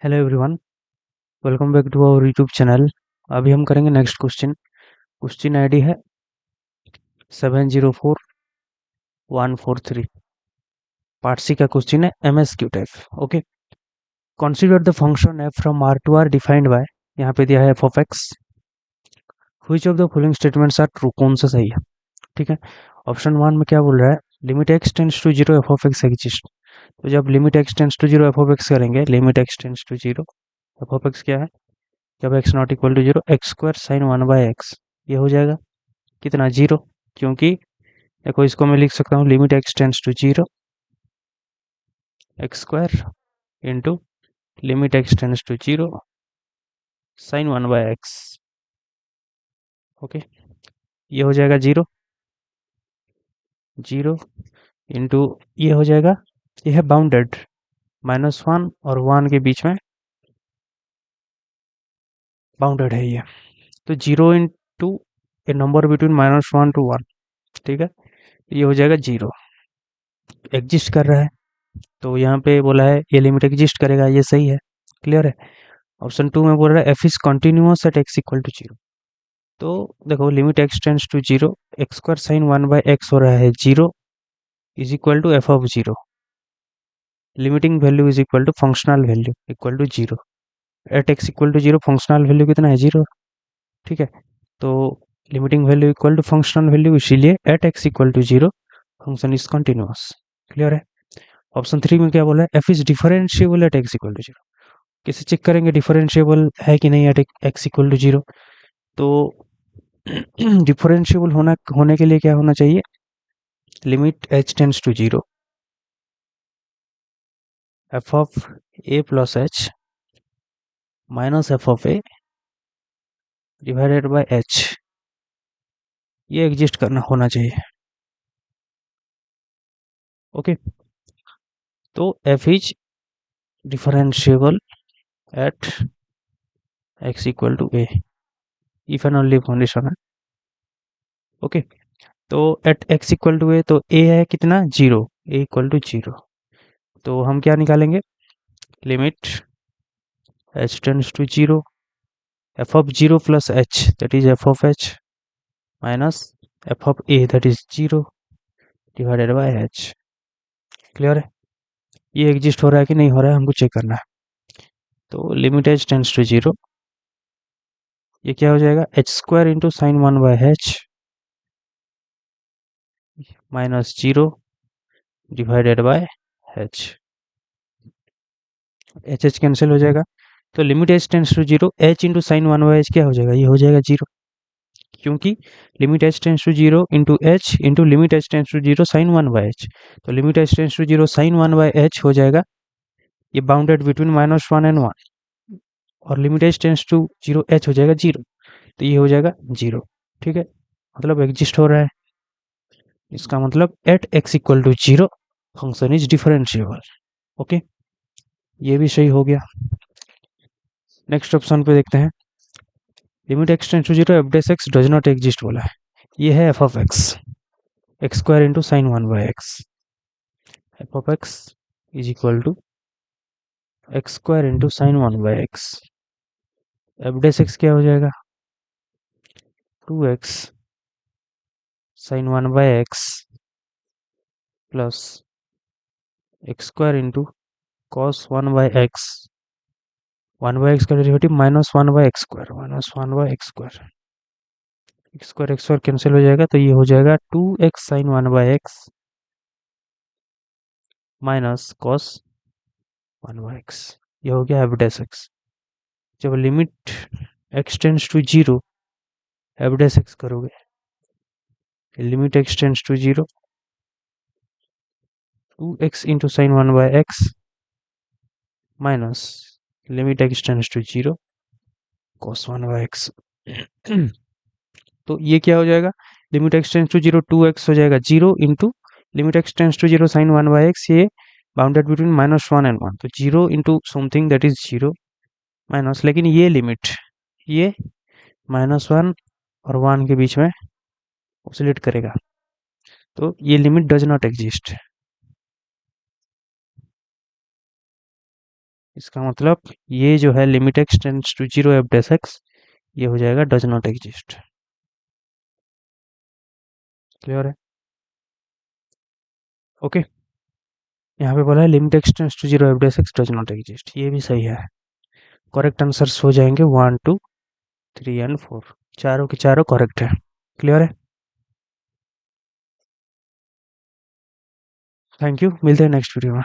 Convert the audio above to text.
Hello everyone, welcome back to our YouTube channel. अभी हम करेंगे नेक्स्ट क्वेश्चन। क्वेश्चन आईडी है 704143। पार्ट सी का क्वेश्चन है MSQ type. Okay, consider the function f from R to R defined by, यहाँ पे दिया है f of x. Which of the following statements are true, कौन सा सही है? ठीक है, ऑप्शन वन में क्या बोल रहा है, limit x tends to zero f of x exist. तो जब limit x tends to zero f of x करेंगे, limit x tends to zero f of x क्या है, जब x not equal to zero x square sine one by x, ये हो जाएगा कितना, जीरो। क्योंकि देखो इसको मैं लिख सकता हूँ limit x tends to zero x square into limit x tends to zero sine one by x. Okay, ये हो जाएगा जीरो, जीरो इंटू ये हो जाएगा, ये है बाउंडेड, माइनस वन और वन के बीच में बाउंडेड है ये। तो zero into a number between minus one to one, ठीक है, ये हो जाएगा जीरो। एग्जिस्ट कर रहा है, तो यहाँ पे बोला है ये लिमिट एग्जिस्ट करेगा, ये सही है, क्लियर है। ऑप्शन टू में बोल रहा है f is continuous at x equal to zero. तो देखो limit x tends to zero x square sine one by x हो रहा है zero is equal to f of zero, limiting value is equal to functional value equal to zero. At x equal to zero functional value कितना है, zero. ठीक है, तो limiting value equal to functional value, इसीलिए at x equal to zero function is continuous, clear है। Option three में क्या बोला है, f is differentiable at x equal to zero. कैसे चेक करेंगे डिफरेंशिएबल है कि नहीं at x equal to zero? तो डिफरेंशिएबल होने के लिए क्या होना चाहिए, limit h tends to zero f of a plus h minus f of a divided by h, ये एग्जिस्ट करना होना चाहिए। ओके, तो f is differentiable at x equal to A, if and only condition है। Okay, तो at x equal to a, तो a है कितना, zero, a equal to zero. तो हम क्या निकालेंगे, limit h tends to zero f of zero plus h that is f of h minus f of a that is zero divided by h, clear है। ये exist हो रहा है कि नहीं हो रहा है, हमको चेक करना है। तो limit h tends to zero, ये क्या हो जाएगा, h square into sine one by h minus zero divided by h, h h cancel हो जाएगा। तो limit h tends to zero h into sine one by h क्या हो जाएगा, ये हो जाएगा जीरो। क्योंकि limit h tends to zero into h into limit h tends to zero sine one by h, तो limit h tends to zero sine one by h हो जाएगा, ये bounded between minus one and one, और limit h tends to zero h हो जाएगा zero, तो ये हो जाएगा जीरो। ठीक है, मतलब एग्जिस्ट हो रहा है, इसका मतलब at x equal to zero function is differentiable. Okay, ये भी सही हो गया। नेक्स्ट ऑप्शन पे देखते हैं, limit x tends to zero f dash x does not exist बोला है, ये है f of x x square into sine one by x, f of x is equal to x square into sine one by x, f dash x क्या हो जाएगा, two x sine one by x plus x square into cos one by x, one by x का derivative minus one by x square, minus one by x square cancel हो जाएगा, तो ये हो जाएगा two x sine one by x minus cos one by x, ये हो गया एफ डैश एक्स। जब limit x tends to zero F dash x करोगे, limit x tends to zero two x into sine one by x minus limit x tends to zero cos one by x. तो ये क्या हो जाएगा, limit x tends to zero two x हो जाएगा zero into limit x tends to zero sine one by x, ये bounded between minus one and one, तो zero into something that is zero minus, लेकिन ये limit ये minus one और one के बीच में ऑसिलेट करेगा, तो ये लिमिट डज नॉट एग्जिस्ट। इसका मतलब ये जो है limit x tends to zero F dash X, ये हो जाएगा डज नॉट एग्जिस्ट। क्लियर है? ओके, यहाँ पे बोला है limit x tends to zero F dash X does not exist, ये भी सही है। करेक्ट आंसर्स हो जाएंगे 1 2 3 एंड 4, चारों के चारों करेक्ट है। क्लियर है? थैंक यू, मिलते हैं नेक्स्ट वीडियो में।